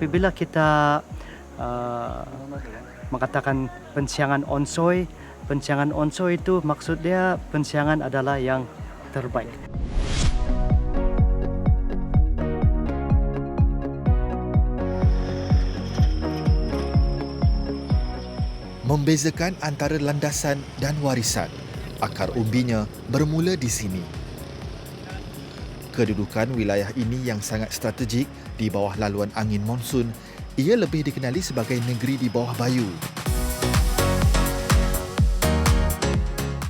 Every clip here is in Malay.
apabila kita mengatakan pensiangan onsoy itu maksud dia pensiangan adalah yang terbaik. Membezakan antara landasan dan warisan, akar umbinya bermula di sini. Kedudukan wilayah ini yang sangat strategik di bawah laluan angin monsun, ia lebih dikenali sebagai negeri di bawah bayu.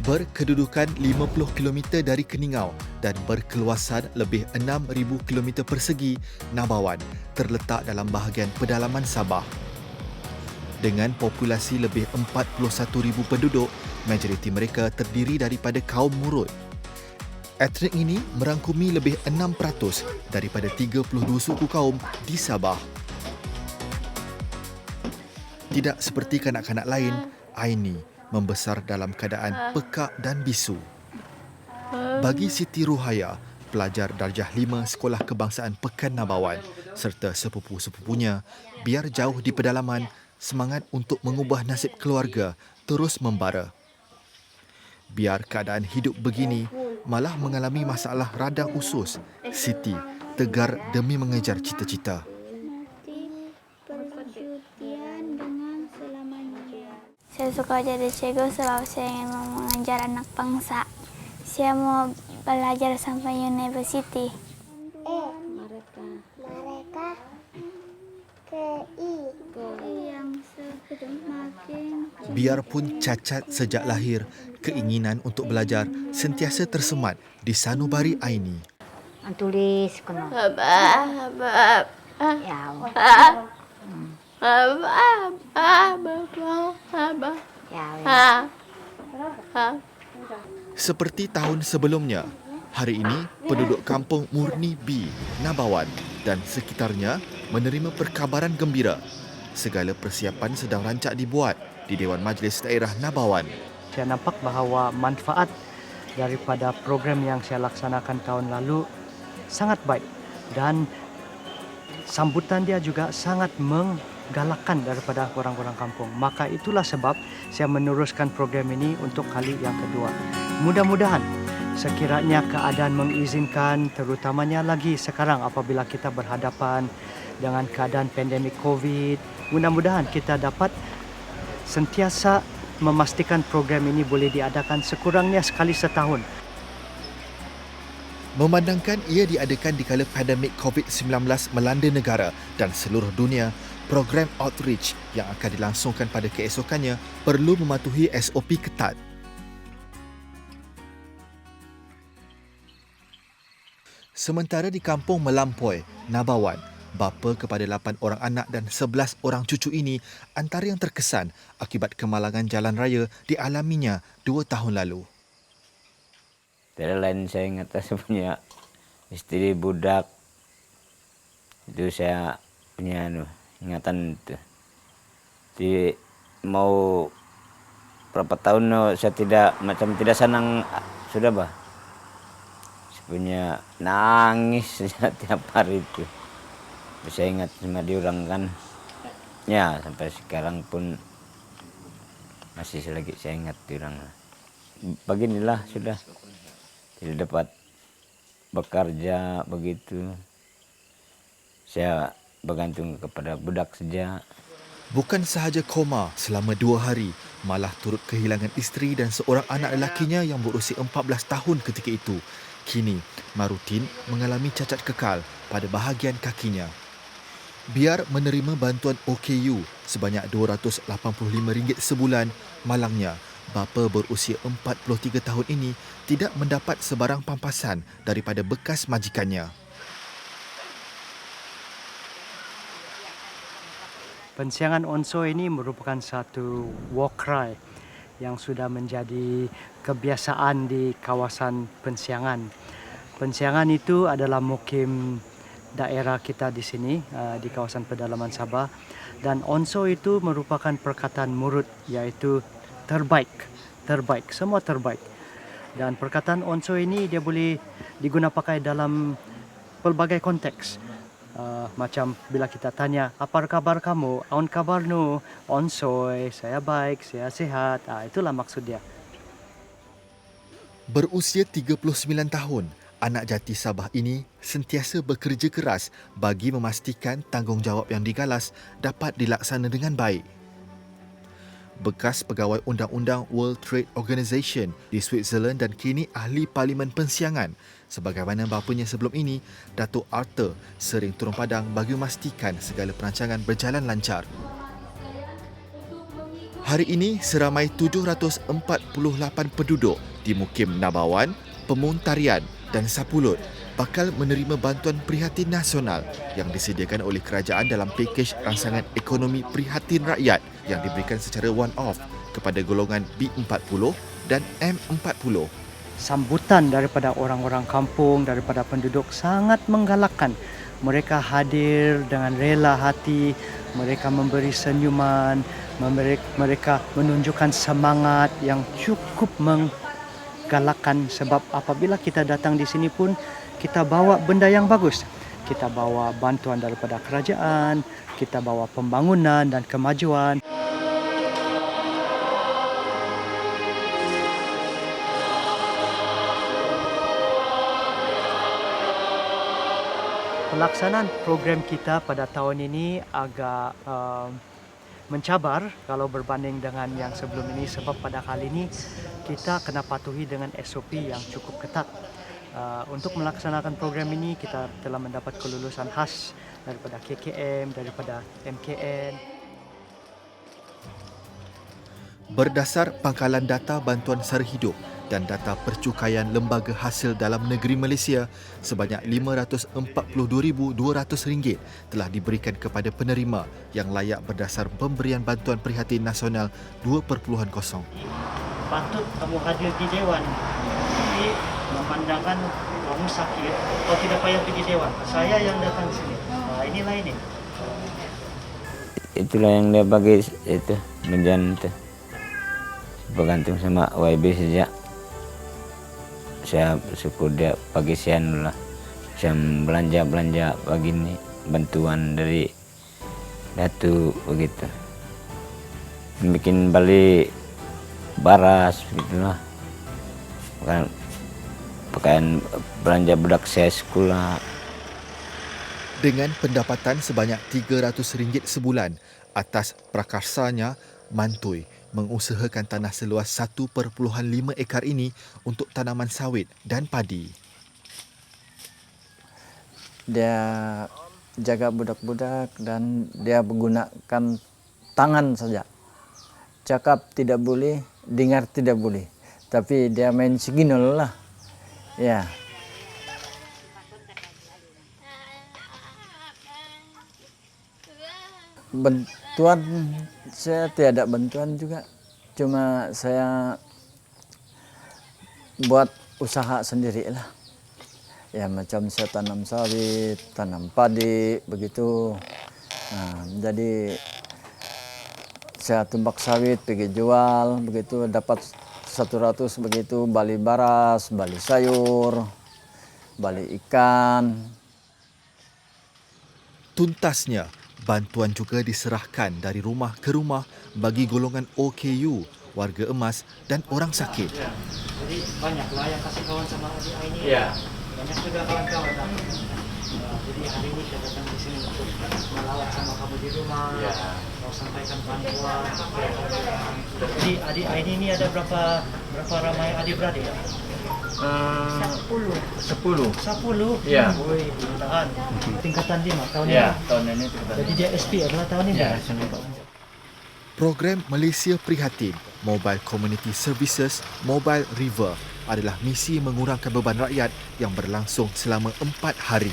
Berkedudukan 50 km dari Keningau dan berkeluasan lebih 6,000 km persegi, Nabawan terletak dalam bahagian pedalaman Sabah. Dengan populasi lebih 41,000 penduduk, majoriti mereka terdiri daripada kaum Murut. Etnik ini merangkumi lebih 6% daripada 32 suku kaum di Sabah. Tidak seperti kanak-kanak lain, Aini membesar dalam keadaan pekak dan bisu. Bagi Siti Ruhaya, pelajar darjah 5 Sekolah Kebangsaan Pekan Nabawan serta sepupu-sepupunya, biar jauh di pedalaman, semangat untuk mengubah nasib keluarga terus membara. Biar keadaan hidup begini, malah mengalami masalah radang usus, Siti tegar demi mengejar cita-cita. Saya suka jadi cikgu sebab saya ingin mengajar anak bangsa. Saya mau belajar sampai university. Mereka yang semakin. Biarpun cacat sejak lahir, keinginan untuk belajar sentiasa tersemat di sanubari Aini. tulis kuno. Seperti tahun sebelumnya, hari ini penduduk kampung Murni B, Nabawan dan sekitarnya menerima perkabaran gembira. Segala persiapan sedang rancak dibuat di Dewan Majlis Daerah Nabawan. Saya nampak bahawa manfaat daripada program yang saya laksanakan tahun lalu sangat baik dan sambutan dia juga sangat menggalakkan daripada orang-orang kampung. Maka itulah sebab saya meneruskan program ini untuk kali yang kedua. Mudah-mudahan sekiranya keadaan mengizinkan, terutamanya lagi sekarang apabila kita berhadapan dengan keadaan pandemik COVID, mudah-mudahan kita dapat sentiasa memastikan program ini boleh diadakan sekurangnya sekali setahun. Memandangkan ia diadakan di kala pandemik COVID-19 melanda negara dan seluruh dunia, program outreach yang akan dilangsungkan pada keesokannya perlu mematuhi SOP ketat. Sementara di kampung Melampoi, Nabawan, bapa kepada 8 orang anak dan 11 orang cucu ini antara yang terkesan akibat kemalangan jalan raya dialaminya 2 tahun lalu. Tidak lain saya ingat saya punya istri budak. Itu saya punya ingatan itu. Jadi mau berapa tahun saya tidak senang sudah bah. Saya punya nangis tiap hari itu. Saya ingat sama diorang kan. Ya sampai sekarang pun masih lagi saya ingat diorang. Beginilah sudah. Tidak dapat bekerja begitu. Saya bergantung kepada budak saja. Bukan sahaja koma selama 2 hari, malah turut kehilangan isteri dan seorang anak lelakinya yang berusia 14 tahun ketika itu. Kini, Marutin mengalami cacat kekal pada bahagian kakinya. Biar menerima bantuan OKU sebanyak RM285 sebulan, malangnya bapa berusia 43 tahun ini tidak mendapat sebarang pampasan daripada bekas majikannya. Pensiangan onso ini merupakan satu war cry yang sudah menjadi kebiasaan di kawasan pensiangan. Pensiangan itu adalah mukim daerah kita di sini, di kawasan pedalaman Sabah. Dan onso itu merupakan perkataan Murut, iaitu terbaik, semua terbaik. Dan perkataan onso ini dia boleh digunakan pakai dalam pelbagai konteks. Macam bila kita tanya, apa kabar kamu? On kabar nu? On soy, saya baik, saya sehat. Itulah maksud dia. Berusia 39 tahun, anak jati Sabah ini sentiasa bekerja keras bagi memastikan tanggungjawab yang digalas dapat dilaksana dengan baik. Bekas pegawai undang-undang World Trade Organization di Switzerland dan kini ahli Parlimen Pensiangan. Sebagaimana bapanya sebelum ini, Datuk Arthur sering turun padang bagi memastikan segala perancangan berjalan lancar. Hari ini, seramai 748 penduduk di Mukim Nabawan, Pemuntarian dan Sapulut bakal menerima bantuan prihatin nasional yang disediakan oleh kerajaan dalam pakej rangsangan ekonomi prihatin rakyat yang diberikan secara one-off kepada golongan B40 dan M40. Sambutan daripada orang-orang kampung, daripada penduduk sangat menggalakkan. Mereka hadir dengan rela hati, mereka memberi senyuman, mereka menunjukkan semangat yang cukup menggalakkan sebab apabila kita datang di sini pun kita bawa benda yang bagus. Kita bawa bantuan daripada kerajaan, kita bawa pembangunan dan kemajuan. Pelaksanaan program kita pada tahun ini agak mencabar kalau berbanding dengan yang sebelum ini sebab pada kali ini kita kena patuhi dengan SOP yang cukup ketat. Untuk melaksanakan program ini kita telah mendapat kelulusan khas daripada KKM, daripada MKN. Berdasar pangkalan data bantuan sara hidup dan data percukaian Lembaga Hasil Dalam Negeri Malaysia, sebanyak RM542,200 telah diberikan kepada penerima yang layak berdasar pemberian bantuan prihatin nasional 2.0. Patut kamu hadir di Dewan, tapi memandangkan kamu sakit, kau tidak payah pergi Dewan. Saya yang datang sini. Inilah ini. Itulah yang dia bagi itu menjan itu. Bergantung sama YB saja. Saya bersyukur dia pagi siang lah. Saya belanja pagi ini bantuan dari Datu begitu. Bikin balik baras begitulah. Bukan pakaian belanja budak saya sekolah. Dengan pendapatan sebanyak RM300 sebulan atas prakarsanya, Mantui mengusahakan tanah seluas 1.5 ekar ini untuk tanaman sawit dan padi. Dia jaga budak-budak dan dia menggunakan tangan saja. Cakap tidak boleh, dengar tidak boleh. Tapi dia main signal lah. Ya. Bantuan saya tiada bantuan juga. Cuma saya buat usaha sendiri lah. Ya macam saya tanam sawit, tanam padi, begitu. Jadi saya tumbak sawit, pergi jual, begitu dapat 100 begitu, bali baras, bali sayur, bali ikan. Tuntasnya, bantuan juga diserahkan dari rumah ke rumah bagi golongan OKU, warga emas dan orang sakit. Ya, jadi banyaklah yang kasih kawan sama adik ini. Ya. Banyak juga kawan-kawan. Jadi hari ini kita datang di sini untuk melawat sama kamu di rumah. Ya. Mau sampaikan bantuan. Jadi adik ini ada berapa ramai adik-beradik? 10. Ya. Woi, tahan. Tingkatan 5 tahun Ya, ini. tahun ini tingkatan. Jadi dia SP adalah tahun ini. Ya, Program Malaysia Prihatin, Mobile Community Services, Mobile River adalah misi mengurangkan beban rakyat yang berlangsung selama 4 hari.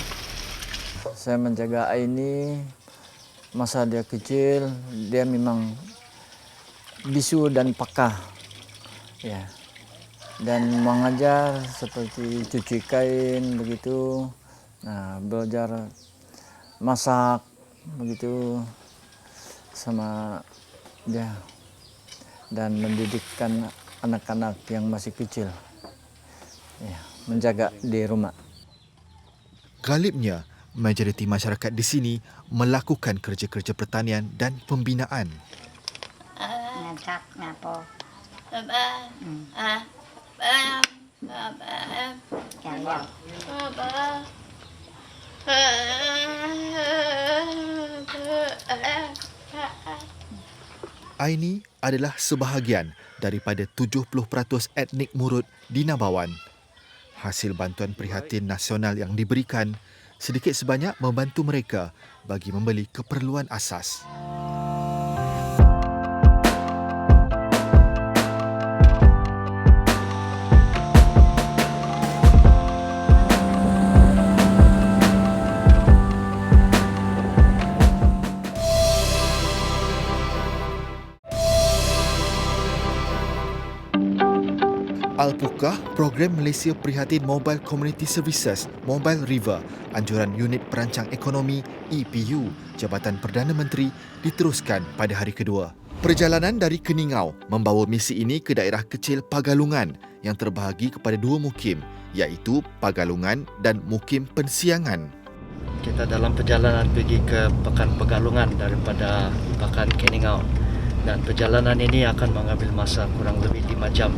Saya menjaga Aini masa dia kecil, dia memang bisu dan pakah. Ya. Dan mengajar seperti cuci kain begitu. Belajar masak begitu sama dia dan mendidikkan anak-anak yang masih kecil. Ya, menjaga di rumah. Galibnya, majoriti masyarakat di sini melakukan kerja-kerja pertanian dan pembinaan. Ngasak ngapo. Jaya. Aini adalah sebahagian daripada 70% etnik Murut di Nabawan. Hasil bantuan prihatin nasional yang diberikan sedikit sebanyak membantu mereka bagi membeli keperluan asas. Al-Pukah, Program Malaysia Prihatin Mobile Community Services, Mobile River, anjuran Unit Perancang Ekonomi EPU, Jabatan Perdana Menteri diteruskan pada hari kedua. Perjalanan dari Keningau membawa misi ini ke daerah kecil Pagalungan yang terbahagi kepada dua mukim, iaitu Pagalungan dan Mukim Pensiangan. Kita dalam perjalanan pergi ke Pekan Pegalungan daripada Pekan Keningau, dan perjalanan ini akan mengambil masa kurang lebih 5 jam.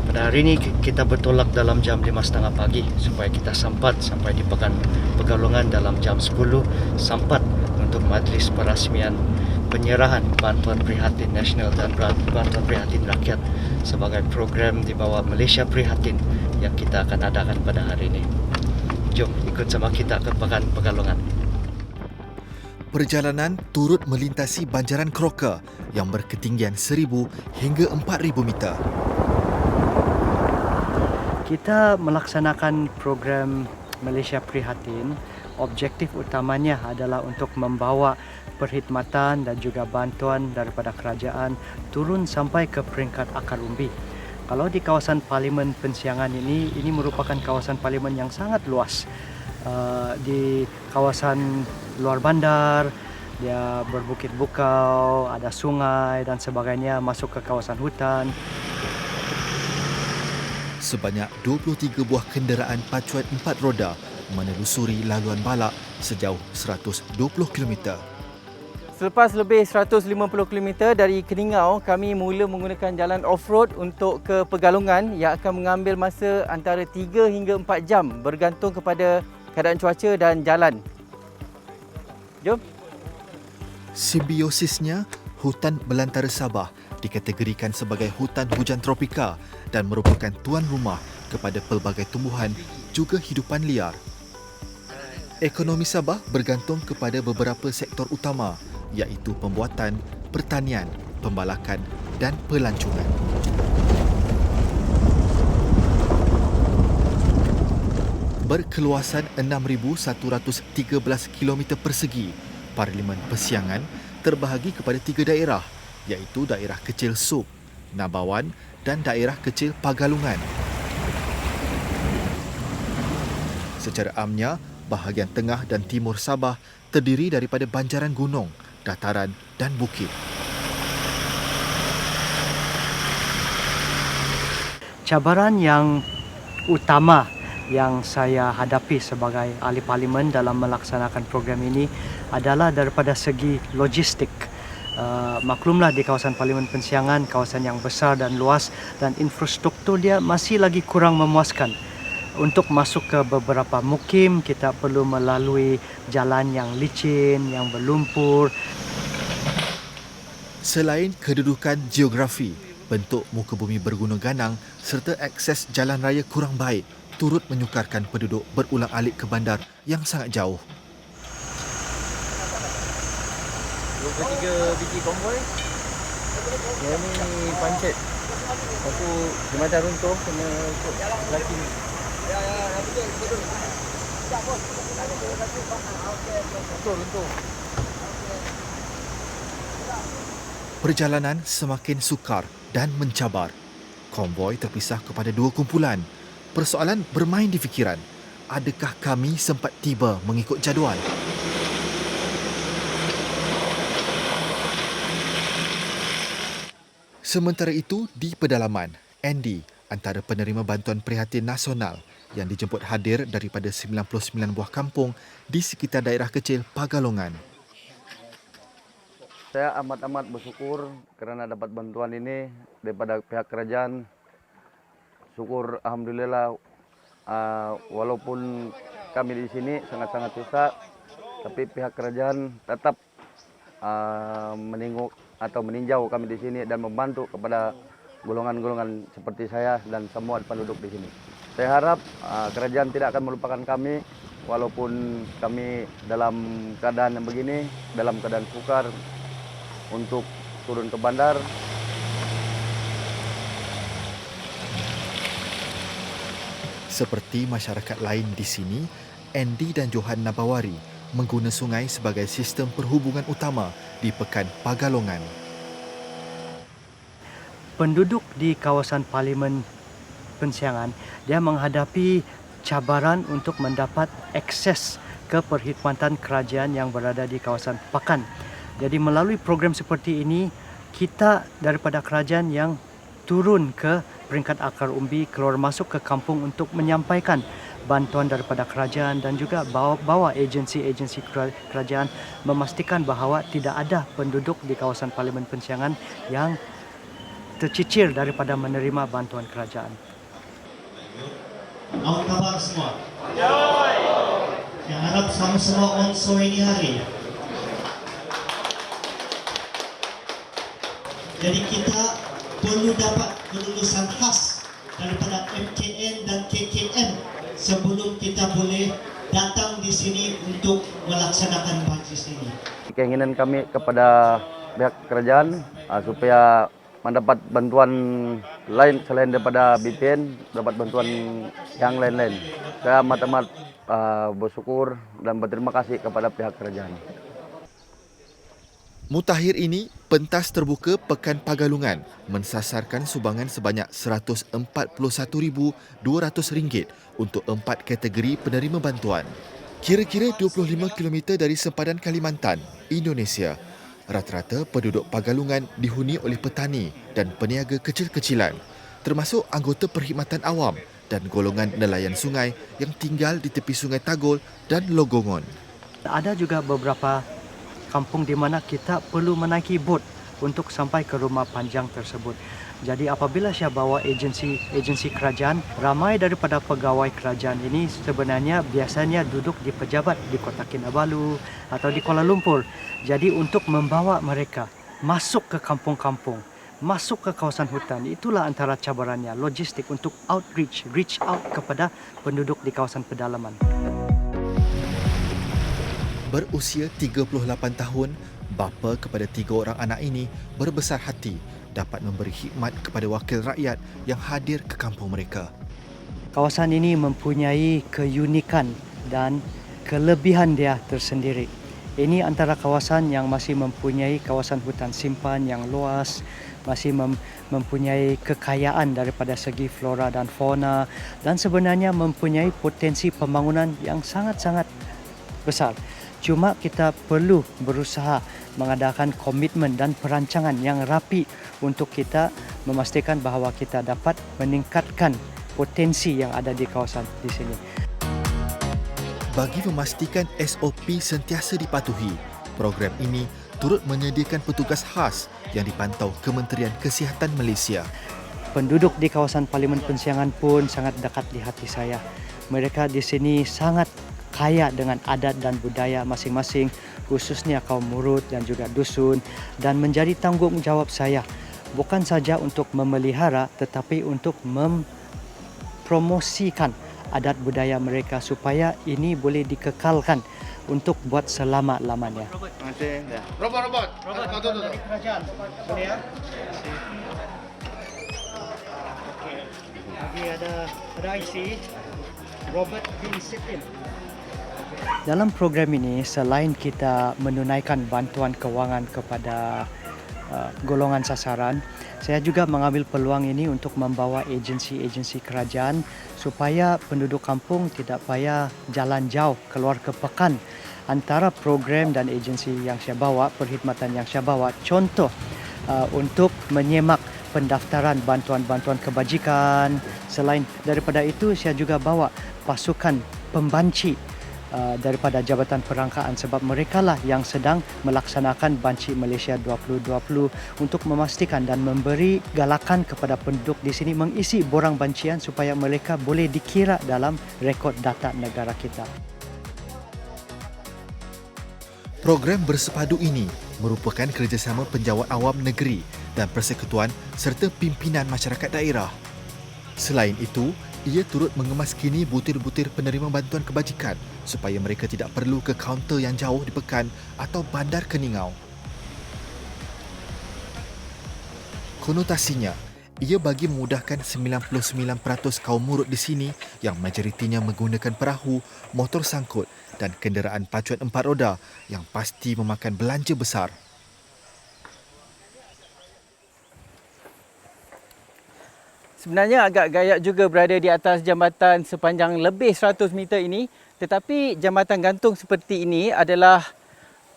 Pada hari ini kita bertolak dalam jam 5.30 pagi supaya kita sampai di Pekan Pegalungan dalam jam 10 sampat untuk majlis perasmian penyerahan bantuan prihatin nasional dan bantuan prihatin rakyat sebagai program di bawah Malaysia Prihatin yang kita akan adakan pada hari ini. Jom ikut sama kita ke Pekan Pegalungan. Perjalanan turut melintasi banjaran Crocker yang berketinggian 1,000 hingga 4,000 meter. Kita melaksanakan program Malaysia Prihatin. Objektif utamanya adalah untuk membawa perkhidmatan dan juga bantuan daripada kerajaan turun sampai ke peringkat akar umbi. Kalau di kawasan Parlimen Pensiangan ini merupakan kawasan parlimen yang sangat luas. Di kawasan luar bandar, dia berbukit bukau, ada sungai dan sebagainya, masuk ke kawasan hutan. Sebanyak 23 buah kenderaan pacuan 4 roda menelusuri laluan balak sejauh 120 km. Selepas lebih 150 km dari Keningau, kami mula menggunakan jalan off-road untuk ke Pegalungan yang akan mengambil masa antara 3 hingga 4 jam bergantung kepada keadaan cuaca dan jalan. Jom. Simbiosisnya, hutan belantara Sabah dikategorikan sebagai hutan hujan tropika dan merupakan tuan rumah kepada pelbagai tumbuhan juga hidupan liar. Ekonomi Sabah bergantung kepada beberapa sektor utama iaitu pembuatan, pertanian, pembalakan dan pelancongan. Berkeluasan 6,113 km persegi, Parlimen Pensiangan terbahagi kepada 3 daerah iaitu daerah kecil Sub, Nabawan dan daerah kecil Pagalungan. Secara amnya, bahagian tengah dan timur Sabah terdiri daripada banjaran gunung, dataran dan bukit. Cabaran yang utama yang saya hadapi sebagai ahli parlimen dalam melaksanakan program ini adalah daripada segi logistik. Maklumlah di kawasan Parlimen Pensiangan, kawasan yang besar dan luas dan infrastruktur dia masih lagi kurang memuaskan. Untuk masuk ke beberapa mukim, kita perlu melalui jalan yang licin, yang berlumpur. Selain kedudukan geografi, bentuk muka bumi bergunung ganang serta akses jalan raya kurang baik, turut menyukarkan penduduk berulang-alik ke bandar yang sangat jauh. 23 biji konvoi. Yang ni pancet. Lepas tu jembatan runtuh kena ikut lagi ni. Runtuh. Perjalanan semakin sukar dan mencabar. Konvoi terpisah kepada 2 kumpulan. Persoalan bermain di fikiran. Adakah kami sempat tiba mengikut jadual? Sementara itu, di pedalaman, Andy, antara penerima bantuan prihatin nasional, yang dijemput hadir daripada 99 buah kampung di sekitar daerah kecil Pagalongan. Saya amat-amat bersyukur kerana dapat bantuan ini daripada pihak kerajaan. Syukur alhamdulillah, walaupun kami di sini sangat-sangat susah, tapi pihak kerajaan tetap menengok atau meninjau kami di sini dan membantu kepada golongan-golongan seperti saya dan semua penduduk di sini. Saya harap kerajaan tidak akan melupakan kami walaupun kami dalam keadaan yang begini, dalam keadaan sukar untuk turun ke bandar. Seperti masyarakat lain di sini, Andy dan Johan Nabawari mengguna sungai sebagai sistem perhubungan utama di Pekan Pagalongan. Penduduk di kawasan Parlimen Pensiangan, dia menghadapi cabaran untuk mendapat akses ke perkhidmatan kerajaan yang berada di kawasan Pakan. Jadi melalui program seperti ini, kita daripada kerajaan yang turun ke peringkat akar umbi, keluar masuk ke kampung untuk menyampaikan bantuan daripada kerajaan dan juga bawa agensi-agensi kerajaan memastikan bahawa tidak ada penduduk di kawasan Parlimen Pensiangan yang tercicir daripada menerima bantuan kerajaan. Apa kabar semua? Yang harap sama-sama onso ini hari. Jadi kita perlu dapat kelulusan khas daripada MKN dan KKM sebelum kita boleh datang di sini untuk melaksanakan majlis ini. Keinginan kami kepada pihak kerajaan supaya mendapat bantuan lain selain daripada BPN, dapat bantuan yang lain-lain. Saya amat-amat bersyukur dan berterima kasih kepada pihak kerajaan. Mutakhir ini, pentas terbuka Pekan Pagalongan mensasarkan sumbangan sebanyak RM141,200 untuk 4 kategori penerima bantuan. Kira-kira 25 km dari sempadan Kalimantan, Indonesia, rata-rata penduduk Pagalongan dihuni oleh petani dan peniaga kecil-kecilan, termasuk anggota perkhidmatan awam dan golongan nelayan sungai yang tinggal di tepi Sungai Tagol dan Logongon. Ada juga beberapa kampung di mana kita perlu menaiki bot untuk sampai ke rumah panjang tersebut. Jadi apabila saya bawa agensi kerajaan, ramai daripada pegawai kerajaan ini sebenarnya biasanya duduk di pejabat di Kota Kinabalu atau di Kuala Lumpur. Jadi untuk membawa mereka masuk ke kampung-kampung, masuk ke kawasan hutan, itulah antara cabarannya, logistik untuk reach out kepada penduduk di kawasan pedalaman. Berusia 38 tahun, bapa kepada 3 orang anak ini berbesar hati dapat memberi khidmat kepada wakil rakyat yang hadir ke kampung mereka. Kawasan ini mempunyai keunikan dan kelebihan dia tersendiri. Ini antara kawasan yang masih mempunyai kawasan hutan simpan yang luas, masih mempunyai kekayaan daripada segi flora dan fauna dan sebenarnya mempunyai potensi pembangunan yang sangat-sangat besar. Cuma kita perlu berusaha mengadakan komitmen dan perancangan yang rapi untuk kita memastikan bahawa kita dapat meningkatkan potensi yang ada di kawasan di sini. Bagi memastikan SOP sentiasa dipatuhi, program ini turut menyediakan petugas khas yang dipantau Kementerian Kesihatan Malaysia. Penduduk di kawasan Parlimen Pensiangan pun sangat dekat di hati saya. Mereka di sini sangat kaya dengan adat dan budaya masing-masing, khususnya kaum Murut dan juga dusun, dan menjadi tanggungjawab saya bukan saja untuk memelihara tetapi untuk mempromosikan adat budaya mereka supaya ini boleh dikekalkan untuk buat selama-lamanya. Robot. Dari kerajaan. Boleh ya? Okey. Lagi ada IC. Robert bin Sitin. Dalam program ini, selain kita menunaikan bantuan kewangan kepada golongan sasaran, saya juga mengambil peluang ini untuk membawa agensi-agensi kerajaan supaya penduduk kampung tidak payah jalan jauh keluar ke pekan. Antara program dan agensi yang saya bawa, perkhidmatan yang saya bawa, contoh untuk menyemak pendaftaran bantuan-bantuan kebajikan. Selain daripada itu, saya juga bawa pasukan pembanci daripada Jabatan Perangkaan sebab mereka lah yang sedang melaksanakan Banci Malaysia 2020 untuk memastikan dan memberi galakan kepada penduduk di sini mengisi borang bancian supaya mereka boleh dikira dalam rekod data negara kita. Program bersepadu ini merupakan kerjasama penjawat awam negeri dan persekutuan serta pimpinan masyarakat daerah. Selain itu, ia turut mengemaskini butir-butir penerima bantuan kebajikan supaya mereka tidak perlu ke kaunter yang jauh di Pekan atau Bandar Keningau. Konotasinya, ia bagi memudahkan 99% kaum murut di sini yang majoritinya menggunakan perahu, motor sangkut dan kenderaan pacuan 4 roda yang pasti memakan belanja besar. Sebenarnya agak gayat juga berada di atas jambatan sepanjang lebih 100 meter ini, tetapi jambatan gantung seperti ini adalah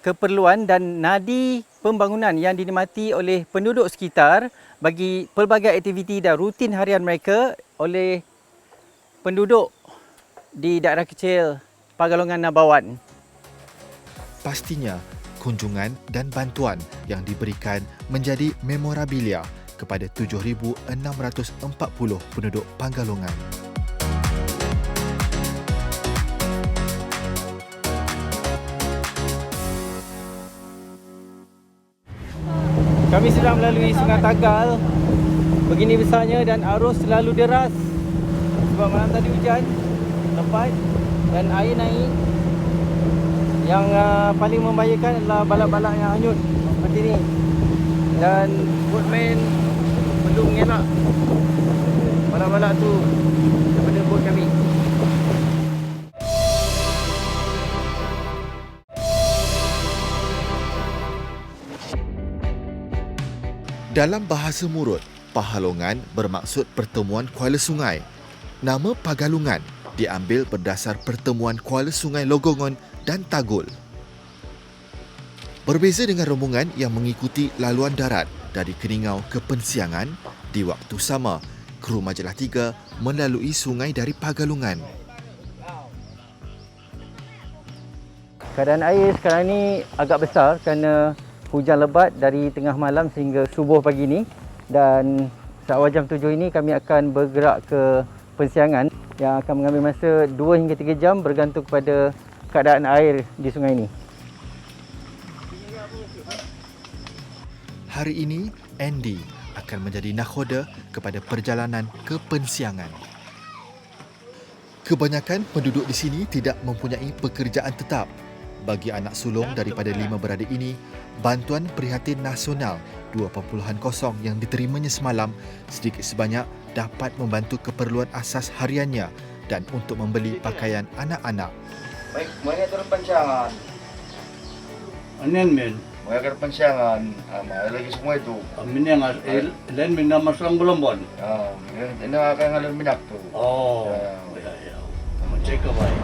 keperluan dan nadi pembangunan yang dinikmati oleh penduduk sekitar bagi pelbagai aktiviti dan rutin harian mereka oleh penduduk di daerah kecil Pagalongan Nabawan. Pastinya, kunjungan dan bantuan yang diberikan menjadi memorabilia kepada 7,640 penduduk Pagalongan. Kami sedang melalui Sungai Tagal. Begini besarnya dan arus selalu deras sebab malam tadi hujan lebat dan air naik. Yang paling membahayakan adalah balak-balak yang hanyut seperti ini. Dan boatman perlu mengelak balak-balak tu daripada bot kami. Dalam bahasa Murut, Pahalongan bermaksud pertemuan kuala sungai. Nama Pagalungan diambil berdasar pertemuan kuala sungai Logongon dan Tagul. Berbeza dengan rombongan yang mengikuti laluan darat dari Keningau ke Pensiangan, di waktu sama, kru Majalah 3 melalui sungai dari Pagalungan. Keadaan air sekarang ni agak besar kerana hujan lebat dari tengah malam sehingga subuh pagi ni, dan seawal jam 7 ini kami akan bergerak ke Pensiangan yang akan mengambil masa 2 hingga 3 jam bergantung kepada keadaan air di sungai ini. Hari ini, Andy akan menjadi nakhoda kepada perjalanan ke Pensiangan. Kebanyakan penduduk di sini tidak mempunyai pekerjaan tetap. Bagi anak sulung daripada 5 beradik ini, bantuan prihatin nasional 2.0 yang diterimanya semalam sedikit sebanyak dapat membantu keperluan asas hariannya dan untuk membeli pakaian anak-anak. Baik, mereka turun Pensiangan. Anin men, Mereka turun Pensiangan. Lagi semua itu. amin yang lain minna masang Belombon. Ini akan ngalun minyak tu. Oh, ya. Kamu cek ke baik.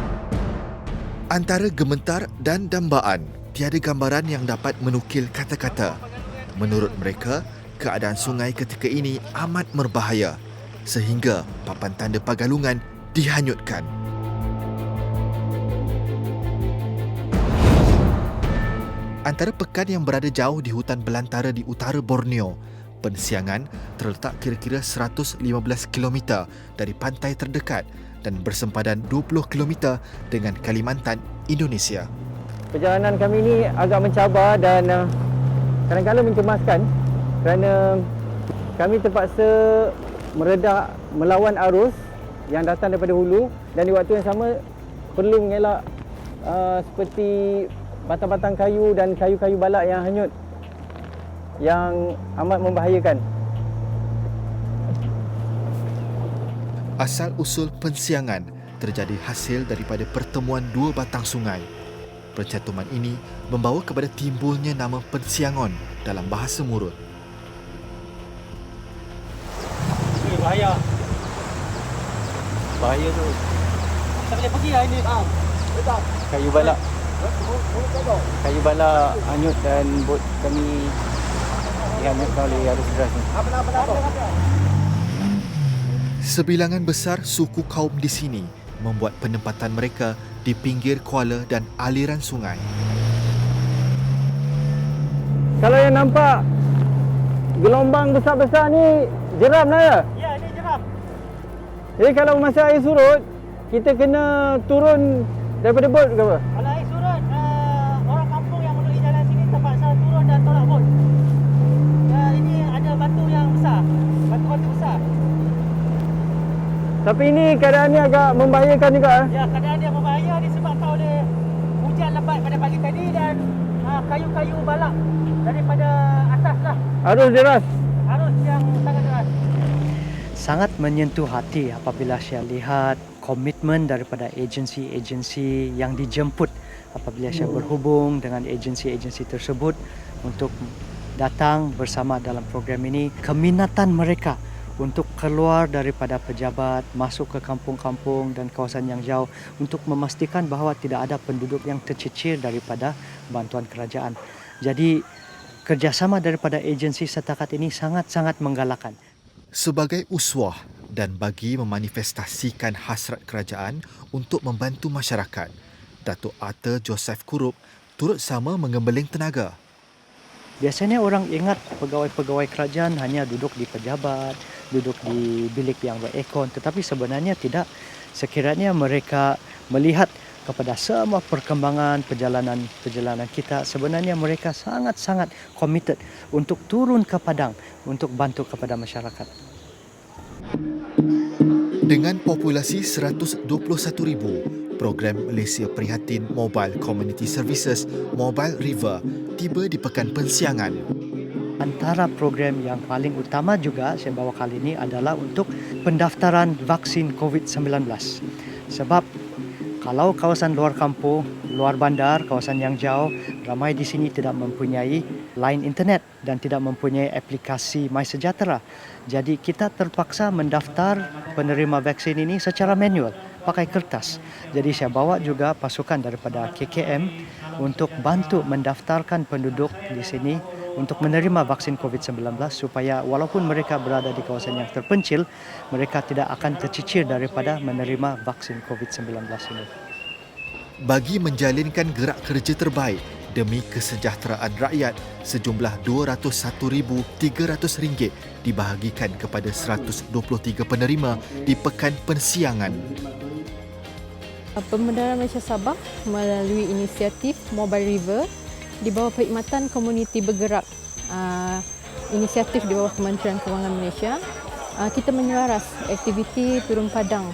Antara gementar dan dambaan, tiada gambaran yang dapat menukil kata-kata. Menurut mereka, keadaan sungai ketika ini amat berbahaya sehingga papan tanda Pagalungan dihanyutkan. Antara pekan yang berada jauh di hutan belantara di utara Borneo, Pensiangan terletak kira-kira 115 km dari pantai terdekat dan bersempadan 20 km dengan Kalimantan, Indonesia. Perjalanan kami ini agak mencabar dan kadang-kadang mencemaskan kerana kami terpaksa meredah melawan arus yang datang daripada hulu, dan di waktu yang sama perlu mengelak seperti batang-batang kayu dan kayu-kayu balak yang hanyut yang amat membahayakan. Asal-usul Pensiangan terjadi hasil daripada pertemuan 2 batang sungai. Percatuman ini membawa kepada timbulnya nama Pensiangon dalam bahasa Murut. Bahaya. Bahaya tu. Tak boleh pergi lah ini. Kayu balak hanyut dan bot kami Lihatnya kali arus deras ni. Sebilangan besar suku kaum di sini membuat penempatan mereka di pinggir kuala dan aliran sungai. Kalau yang nampak gelombang besar-besar ni jeram lah ya? Ya, ini jeram. Jadi kalau masa air surut, kita kena turun daripada bot ke apa? Kalau air surut, orang kampung yang melalui jalan sini terpaksa turun dan tolak bot. Ini ada batu yang besar, batu-batu besar. Tapi ini keadaan ni agak membahayakan juga. Ya, keadaan dia berbahaya disebabkan oleh hujan lebat pada pagi tadi dan kayu-kayu balak daripada atas lah. Arus deras. Arus yang sangat deras. Sangat menyentuh hati apabila saya lihat komitmen daripada agensi-agensi yang dijemput apabila saya berhubung dengan agensi-agensi tersebut untuk datang bersama dalam program ini. Keminatan mereka untuk keluar daripada pejabat, masuk ke kampung-kampung dan kawasan yang jauh untuk memastikan bahawa tidak ada penduduk yang tercicir daripada bantuan kerajaan. Jadi kerjasama daripada agensi setakat ini sangat-sangat menggalakkan. Sebagai uswah dan bagi memanifestasikan hasrat kerajaan untuk membantu masyarakat, Datuk Arthur Joseph Kurup turut sama mengembeling tenaga. Biasanya orang ingat pegawai-pegawai kerajaan hanya duduk di pejabat, duduk di bilik yang berekon, tetapi sebenarnya tidak. Sekiranya mereka melihat kepada semua perkembangan perjalanan kita, sebenarnya mereka sangat-sangat committed untuk turun ke padang untuk bantu kepada masyarakat. Dengan populasi 121,000, program Malaysia Prihatin Mobile Community Services Mobile River tiba di Pekan Pensiangan. Antara program yang paling utama juga saya bawa kali ini adalah untuk pendaftaran vaksin COVID-19. Sebab kalau kawasan luar kampung, luar bandar, kawasan yang jauh, ramai di sini tidak mempunyai line internet dan tidak mempunyai aplikasi MySejahtera. Jadi kita terpaksa mendaftar penerima vaksin ini secara manual, pakai kertas. Jadi saya bawa juga pasukan daripada KKM untuk bantu mendaftarkan penduduk di sini untuk menerima vaksin COVID-19 supaya walaupun mereka berada di kawasan yang terpencil, mereka tidak akan tercicir daripada menerima vaksin COVID-19 ini. Bagi menjalinkan gerak kerja terbaik demi kesejahteraan rakyat, sejumlah RM201,300 dibahagikan kepada 123 penerima di Pekan Pensiangan. Pemerintah Malaysia Sabah melalui inisiatif Mobile River di bawah perkhidmatan komuniti bergerak, inisiatif di bawah Kementerian Kewangan Malaysia, kita menyelaras aktiviti turun padang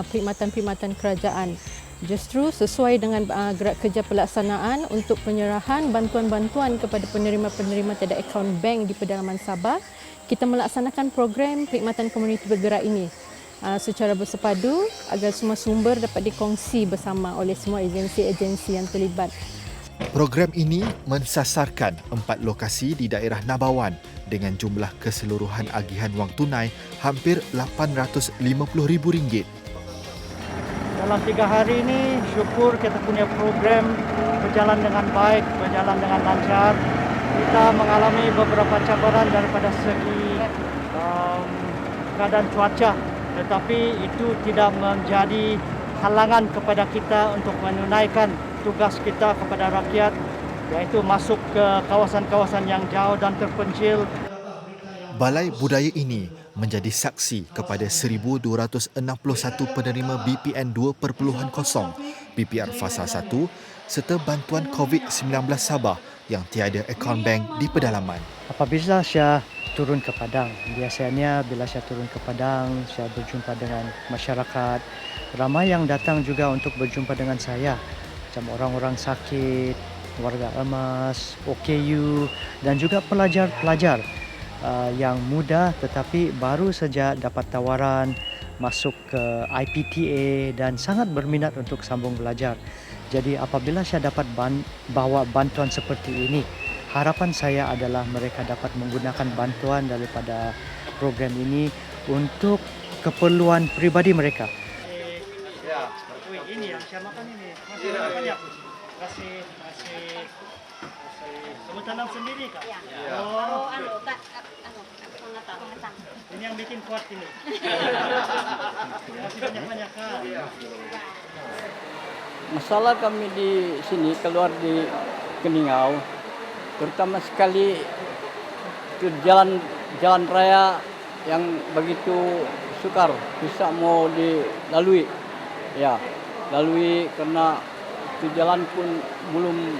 perkhidmatan-perkhidmatan kerajaan justru sesuai dengan gerak kerja pelaksanaan untuk penyerahan bantuan-bantuan kepada penerima-penerima tiada akaun bank di pedalaman Sabah. Kita melaksanakan program perkhidmatan komuniti bergerak ini secara bersepadu agar semua sumber dapat dikongsi bersama oleh semua agensi-agensi yang terlibat. Program ini mensasarkan 4 lokasi di daerah Nabawan dengan jumlah keseluruhan agihan wang tunai hampir RM850,000. Dalam 3 hari ini, syukur kita punya program berjalan dengan baik, berjalan dengan lancar. Kita mengalami beberapa cabaran daripada segi keadaan cuaca, tetapi itu tidak menjadi halangan kepada kita untuk menunaikan tugas kita kepada rakyat, iaitu masuk ke kawasan-kawasan yang jauh dan terpencil. Balai Budaya ini menjadi saksi kepada 1,261 penerima BPN 2.0, BPR Fasa 1 serta bantuan COVID-19 Sabah yang tiada akaun bank di pedalaman. Apabila saya turun ke padang, biasanya bila saya turun ke padang, saya berjumpa dengan masyarakat. Ramai yang datang juga untuk berjumpa dengan saya, macam orang-orang sakit, warga emas, OKU dan juga pelajar-pelajar yang muda tetapi baru saja dapat tawaran masuk ke IPTA dan sangat berminat untuk sambung belajar. Jadi apabila saya dapat bawa bantuan seperti ini, harapan saya adalah mereka dapat menggunakan bantuan daripada program ini untuk keperluan pribadi mereka. Ya, ini yang saya makan ini. Masih banyak. Kasih Kamu tanam sendiri kak? Ya. Oh, Pengetang. ini yang bikin kuat ini. Masih banyak-banyak kak. Masalah kami di sini keluar di Keningau, terutama sekali itu jalan raya yang begitu sukar, bisa mau dilalui. Ya, lalui karena itu jalan pun belum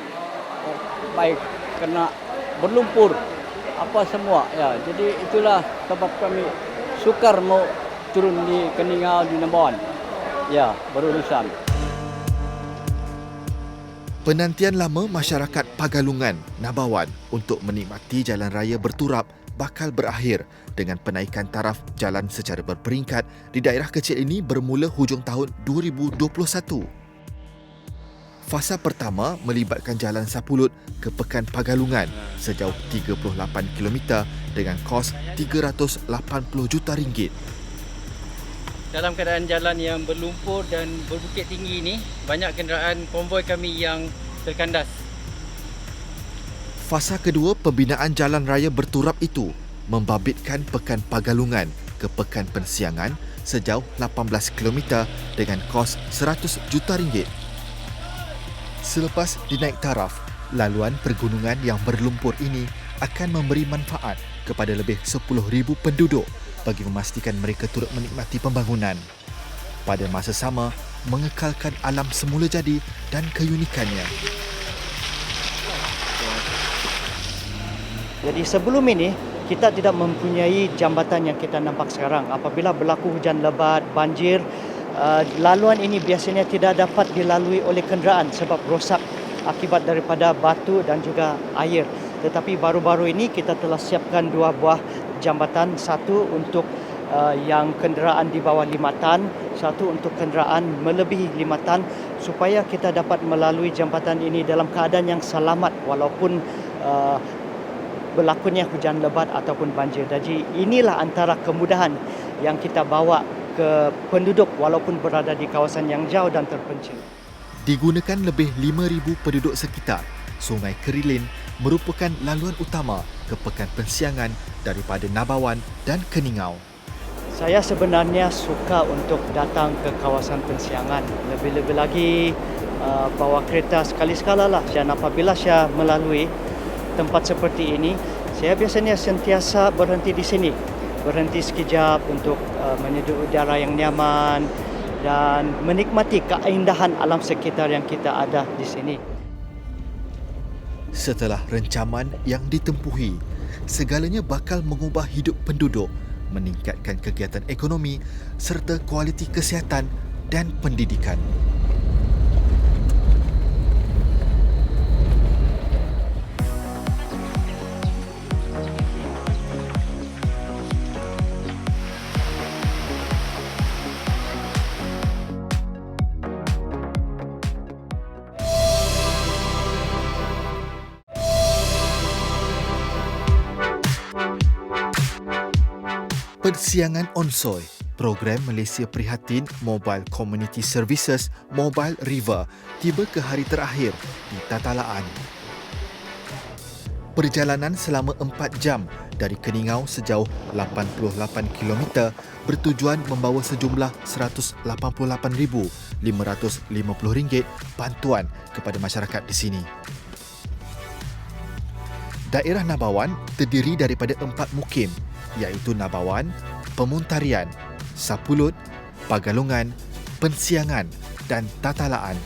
baik karena berlumpur apa semua. Ya, jadi itulah sebab kami sukar mau turun di Keningau di Nambawan. Ya, berurusan. Penantian lama masyarakat Pagalungan, Nabawan untuk menikmati jalan raya berturap bakal berakhir dengan penaikan taraf jalan secara berperingkat di daerah kecil ini bermula hujung tahun 2021. Fasa pertama melibatkan jalan Sapulut ke Pekan Pagalungan sejauh 38 km dengan kos RM380 juta. Dalam keadaan jalan yang berlumpur dan berbukit tinggi ini, banyak kenderaan konvoi kami yang terkandas. Fasa kedua pembinaan jalan raya berturap itu membabitkan Pekan Pagalungan ke Pekan Pensiangan sejauh 18 km dengan kos RM100 juta. Selepas dinaik taraf, laluan pergunungan yang berlumpur ini akan memberi manfaat kepada lebih 10,000 penduduk bagi memastikan mereka turut menikmati pembangunan. Pada masa sama, mengekalkan alam semula jadi dan keunikannya. Jadi sebelum ini, kita tidak mempunyai jambatan yang kita nampak sekarang. Apabila berlaku hujan lebat, banjir, laluan ini biasanya tidak dapat dilalui oleh kenderaan sebab rosak akibat daripada batu dan juga air. Tetapi baru-baru ini kita telah siapkan 2 buah jambatan, satu untuk yang kenderaan di bawah 5 tan, satu untuk kenderaan melebihi 5 tan supaya kita dapat melalui jambatan ini dalam keadaan yang selamat walaupun berlakunya hujan lebat ataupun banjir. Jadi inilah antara kemudahan yang kita bawa ke penduduk walaupun berada di kawasan yang jauh dan terpencil. Digunakan lebih 5,000 penduduk sekitar, Sungai Kerilin merupakan laluan utama ke Pekan Pensiangan daripada Nabawan dan Keningau. Saya sebenarnya suka untuk datang ke kawasan Pensiangan. Lebih-lebih lagi bawa kereta sekali-sekala lah. Dan apabila saya melalui tempat seperti ini, saya biasanya sentiasa berhenti di sini. Berhenti sekejap untuk menyeduh udara yang nyaman dan menikmati keindahan alam sekitar yang kita ada di sini. Setelah rencaman yang ditempuhi, segalanya bakal mengubah hidup penduduk, meningkatkan kegiatan ekonomi serta kualiti kesihatan dan pendidikan. Pensiangan Onsoi, program Malaysia Prihatin Mobile Community Services Mobile River tiba ke hari terakhir di Tatalaan. Perjalanan selama 4 jam dari Keningau sejauh 88 km bertujuan membawa sejumlah RM188,550 bantuan kepada masyarakat di sini. Daerah Nabawan terdiri daripada 4 mukim iaitu Nabawan, Pemuntarian, Sapulut, Pagalungan, Pensiangan dan Tatalaan.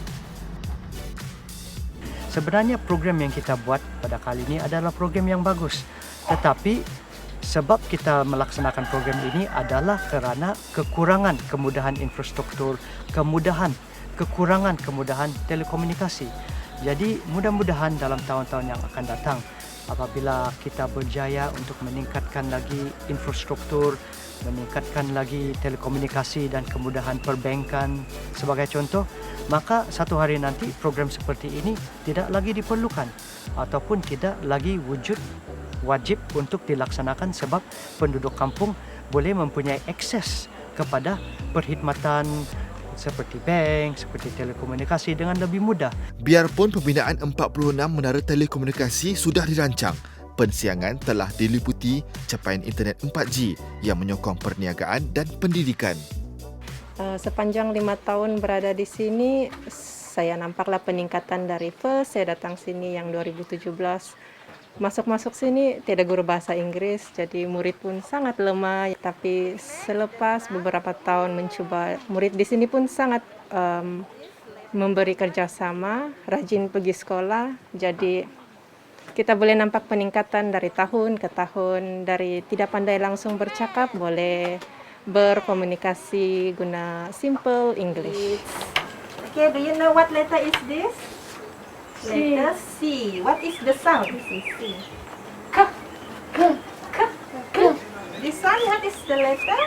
Sebenarnya program yang kita buat pada kali ini adalah program yang bagus. Tetapi sebab kita melaksanakan program ini adalah kerana kekurangan kemudahan infrastruktur, kekurangan kemudahan telekomunikasi. Jadi mudah-mudahan dalam tahun-tahun yang akan datang, apabila kita berjaya untuk meningkatkan lagi infrastruktur, meningkatkan lagi telekomunikasi dan kemudahan perbankan sebagai contoh, maka satu hari nanti program seperti ini tidak lagi diperlukan ataupun tidak lagi wajib untuk dilaksanakan sebab penduduk kampung boleh mempunyai akses kepada perkhidmatan seperti bank, seperti telekomunikasi dengan lebih mudah. Biarpun pembinaan 46 menara telekomunikasi sudah dirancang, pensiangan telah diliputi capaian internet 4G yang menyokong perniagaan dan pendidikan. Sepanjang 5 tahun berada di sini, saya nampaklah peningkatan dari first saya datang sini yang 2017. Masuk sini tidak guru bahasa Inggris, jadi murid pun sangat lemah. Tapi selepas beberapa tahun mencoba, murid di sini pun sangat memberi kerjasama, rajin pergi sekolah. Jadi kita boleh nampak peningkatan dari tahun ke tahun, dari tidak pandai langsung bercakap, boleh berkomunikasi guna simple English. Okay, do you know what letter is this? Letter C. What is the sound? C. K. This one, what is the letter?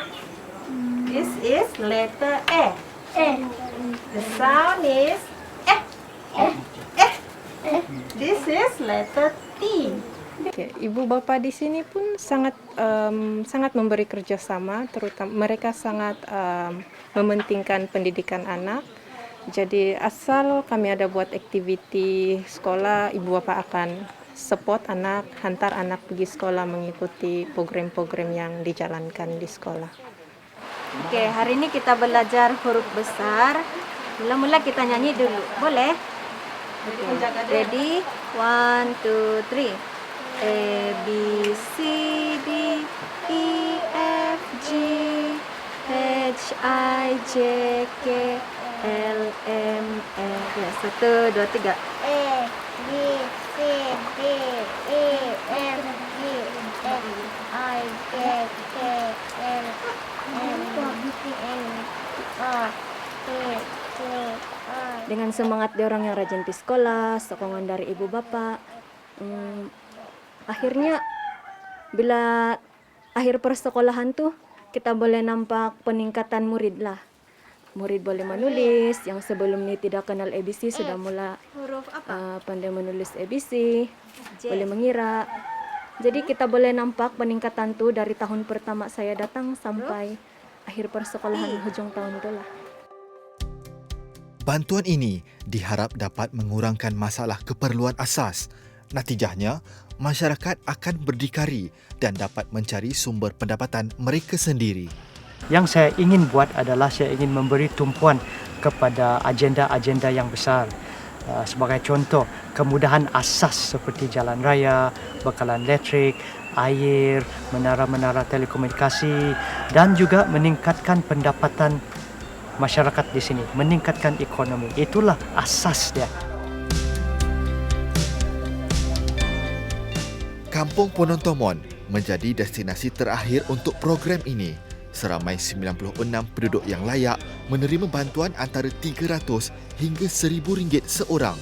This is letter E. The sound is E. This is letter T. Okay, ibu bapa di sini pun sangat memberi kerjasama, terutama mereka sangat mementingkan pendidikan anak. Jadi asal kami ada buat aktiviti sekolah, ibu bapa akan support anak, hantar anak pergi sekolah mengikuti program-program yang dijalankan di sekolah. Oke, hari ini kita belajar huruf besar. Mula-mula kita nyanyi dulu, boleh? Ready? 1, 2, 3. A, B, C, D, E, F, G, H, I, J, K, L, M, N. 1, 2, 3. A, B, C, D, E, F, G, H, I, J, K, L, M, N, O, P, Q, R. Dengan semangat diorang yang rajin di sekolah, sokongan dari ibu bapak, akhirnya bila akhir persekolahan tuh kita boleh nampak peningkatan murid lah. Murid boleh menulis, yang sebelum ini tidak kenal ABC sudah mulai pandai menulis ABC, boleh mengira. Jadi kita boleh nampak peningkatan tuh dari tahun pertama saya datang sampai akhir persekolahan hujung tahun itulah. Bantuan ini diharap dapat mengurangkan masalah keperluan asas. Natijahnya, masyarakat akan berdikari dan dapat mencari sumber pendapatan mereka sendiri. Yang saya ingin buat adalah saya ingin memberi tumpuan kepada agenda-agenda yang besar. Sebagai contoh, kemudahan asas seperti jalan raya, bekalan elektrik, air, menara-menara telekomunikasi dan juga meningkatkan pendapatan masyarakat di sini, meningkatkan ekonomi. Itulah asas dia. Kampung Penontomon menjadi destinasi terakhir untuk program ini. Seramai 96 penduduk yang layak menerima bantuan antara RM300 hingga RM1,000 seorang.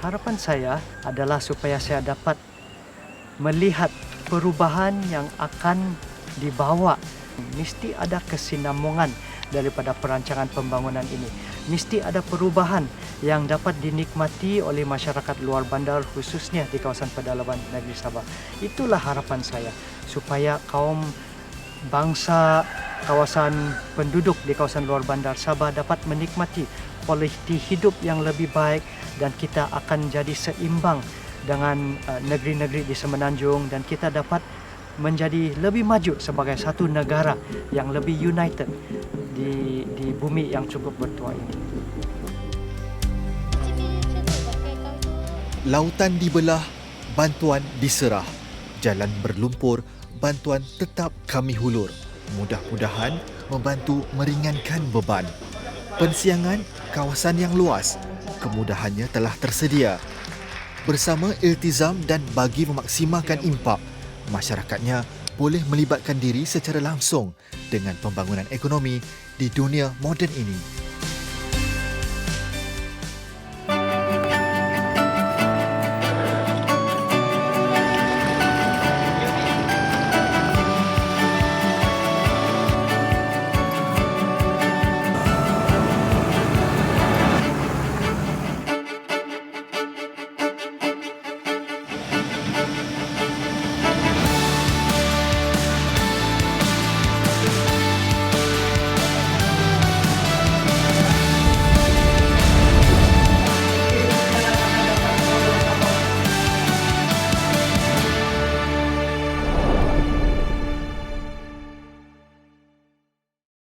Harapan saya adalah supaya saya dapat melihat perubahan yang akan dibawa. Mesti ada kesinambungan daripada perancangan pembangunan ini. Mesti ada perubahan yang dapat dinikmati oleh masyarakat luar bandar, khususnya di kawasan pedalaman negeri Sabah. Itulah harapan saya, supaya kaum bangsa kawasan penduduk di kawasan luar bandar Sabah dapat menikmati kualiti hidup yang lebih baik dan kita akan jadi seimbang dengan negeri-negeri di Semenanjung dan kita dapat menjadi lebih maju sebagai satu negara yang lebih united di bumi yang cukup bertuah ini. Lautan dibelah, bantuan diserah. Jalan berlumpur, bantuan tetap kami hulur. Mudah-mudahan membantu meringankan beban. Pensiangan kawasan yang luas, kemudahannya telah tersedia. Bersama iltizam dan bagi memaksimalkan impak, masyarakatnya boleh melibatkan diri secara langsung dengan pembangunan ekonomi di dunia moden ini.